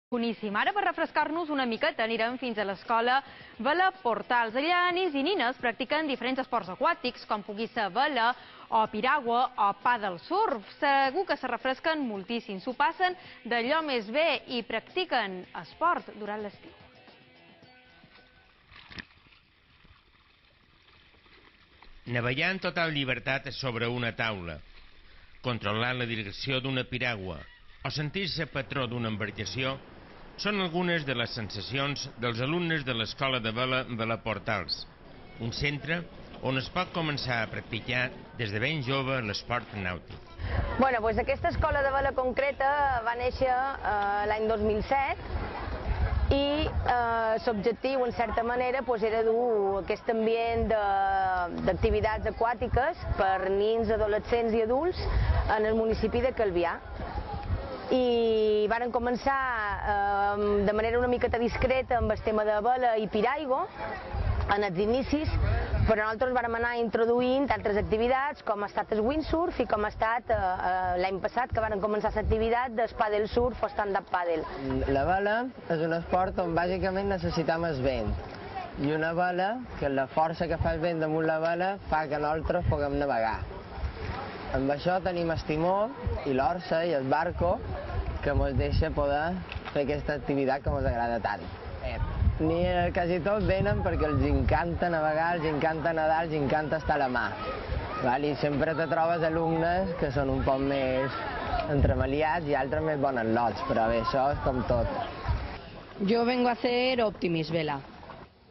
Boníssim. Ara, per refrescar-nos una miqueta, anirem fins a l'escola Vela Portals. Allà nens i nines practiquen diferents esports aquàtics, com pugui ser vela, o piragua, o paddle surf. Segur que se refresquen moltíssim, s'ho passen d'allò més bé i practiquen esport durant l'estiu. Navegar en total llibertat sobre una taula, controlar la direcció d'una piragua o sentir-se patró d'una embarcació són algunes de les sensacions dels alumnes de l'Escola de Vela Vela Portals, un centre on es pot començar a practicar des de ben jove l'esport nàutic. Aquesta escola de vela concreta va néixer l'any 2007 i l'objectiu, en certa manera, era dur aquest ambient d'activitats aquàtiques per nens, adolescents i adults en el municipi de Calvià. I varen començar de manera una miqueta discreta amb el tema de vela i piraigua en els inicis, però nosaltres vam anar introduint altres activitats com ha estat el windsurf i com ha estat l'any passat que varen començar l'activitat del paddle surf o stand-up paddle. La vela és un esport on bàsicament necessitem el vent i una vela, que la força que fa el vent damunt la vela fa que nosaltres puguem navegar. Amb això tenim el timó i l'orsa i el barco que ens deixa poder fer aquesta activitat que ens agrada tant. Quasi tots venen perquè els encanta navegar, els encanta nedar, els encanta estar a la mà. I sempre te trobes alumnes que són un poc més entremaliats i altres més bones lots, però bé, això és com tot. Yo vengo a hacer Optimis Vela.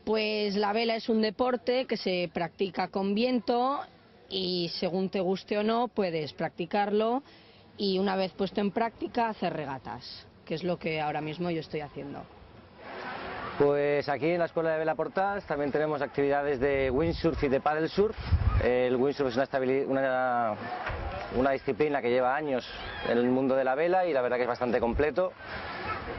Pues la vela es un deporte que se practica con viento y según te guste o no puedes practicarlo y una vez puesto en práctica hacer regatas, que es lo que ahora mismo yo estoy haciendo. Pues aquí en la Escuela de Vela Portals también tenemos actividades de windsurf y de paddle surf. El windsurf es una disciplina que lleva años en el mundo de la vela y la verdad que es bastante completo.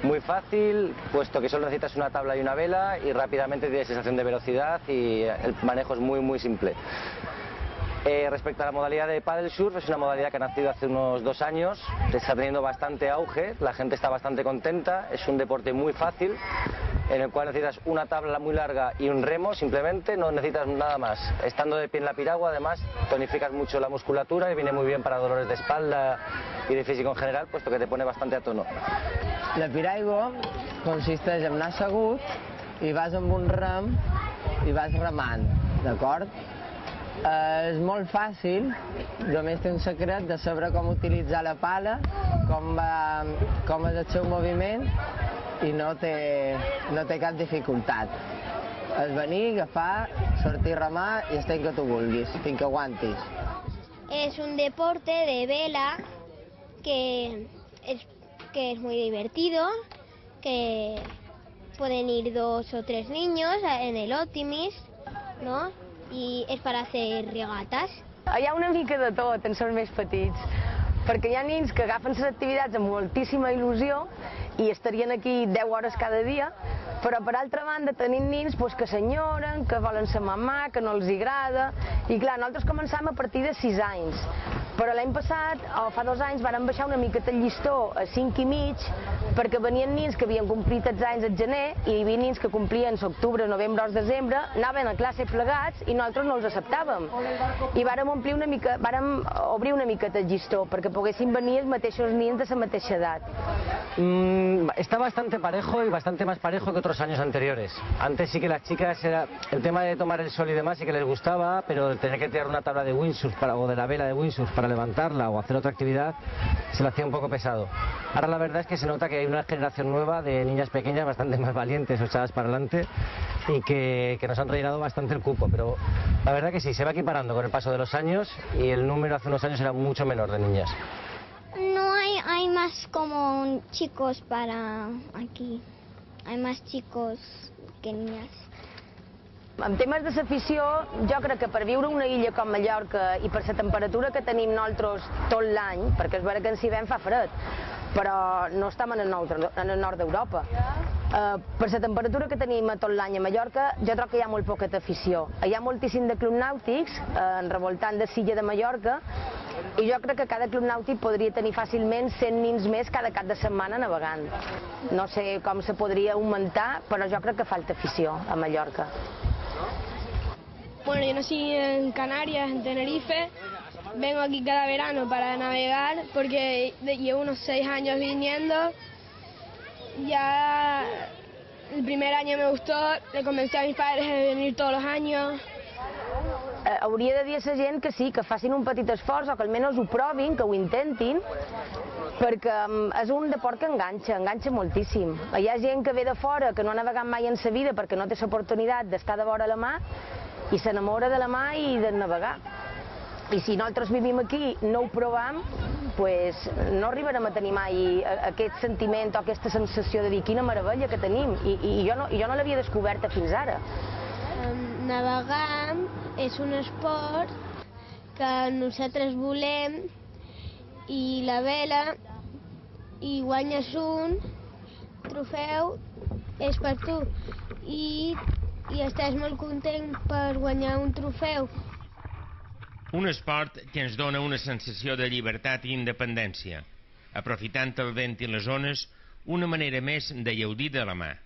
Muy fácil, puesto que solo necesitas una tabla y una vela y rápidamente tienes sensación de velocidad y el manejo es muy simple. Respecto a la modalidad de paddle surf, es una modalidad que ha nacido hace unos 2 años, está teniendo bastante auge, la gente está bastante contenta, es un deporte muy fácil, en el cual necesitas una tabla muy larga y un remo, simplemente, no necesitas nada más. Estando de pie en la piragua, además, tonificas mucho la musculatura y viene muy bien para dolores de espalda y de físico en general, puesto que te pone bastante a tono. La piragua consisteix en anar assegut i vas amb un rem i vas remant, d'acord? És molt fàcil, només té un secret de saber com utilitzar la pala, com és el seu moviment i no té cap dificultat. És venir, agafar, sortir a remar i estar que tu vulguis, fins que aguantis. Es un deporte de vela que es muy divertido, que pueden ir 2 o 3 niños en el Optimis, ¿no? I és per fer regates. Hi ha una mica de tot en els més petits, perquè hi ha nens que agafen les activitats amb moltíssima il·lusió i estarien aquí 10 hores cada dia, però per altra banda tenim nens que s'enyoren, que volen ser mamà, que no els agrada, i clar, nosaltres començam a partir de 6 anys, però l'any passat, o fa 2 anys, vàrem baixar una miqueta el llistó a 5 i mig, perquè venien nens que havien complit els anys al gener i hi havia nens que complien l'octubre, novembre o desembre, anaven a classe plegats i nosaltres no els acceptàvem. I vàrem obrir una miqueta el llistó perquè poguessin venir els mateixos nens de la mateixa edat. Está bastante parejo y bastante más parejo que otros años anteriores. Antes sí que las chicas, el tema de tomar el sol y demás sí que les gustaba, pero el tener que tirar una tabla de windsurf o de la vela de windsurf para levantarla o hacer otra actividad se lo hacía un poco pesado. Ahora la verdad es que se nota que hay una generación nueva de niñas pequeñas bastante más valientes, echadas para adelante y que nos han rellenado bastante el cupo, pero la verdad que sí, se va equiparando con el paso de los años y el número hace unos años era mucho menor de niñas. No hay más como chicos para aquí, hay más chicos que niñas. En temes de l'afició, jo crec que per viure una illa com Mallorca i per la temperatura que tenim nosaltres tot l'any, perquè és vera que en Sivent fa fred, però no estem en el nord d'Europa. Per la temperatura que tenim tot l'any a Mallorca, jo trobo que hi ha molt poca afició. Hi ha moltíssim de clubs nàutics, envoltant de l'illa de Mallorca, I jo crec que cada club nàutic podria tenir fàcilment 100 nins més cada cap de setmana navegant. No sé com se podria augmentar, però jo crec que falta afició a Mallorca. Bueno, yo nací en Canarias, en Tenerife. Vengo aquí cada verano para navegar porque llevo unos 6 años viniendo. Ya el primer año me gustó, le convencí a mis padres de venir todos los años. Hauria de dir a la gent que sí, que facin un petit esforç o que almenys ho provin, que ho intentin, perquè és un deport que enganxa moltíssim. Hi ha gent que ve de fora, que no ha navegat mai en sa vida perquè no té l'oportunitat d'estar de vora la mà i s'enamora de la mà i de navegar. I si nosaltres vivim aquí, no ho provam, pues no arribarem a tenir mai aquest sentiment o aquesta sensació de dir quina meravella que tenim. I jo no l'havia descoberta fins ara. Navegar és un esport que nosaltres volem i la vela i guanyes un trofeu és per tu i estàs molt content per guanyar un trofeu. Un esport que ens dona una sensació de llibertat i independència, aprofitant el vent i les ones, una manera més de gaudir de la mà.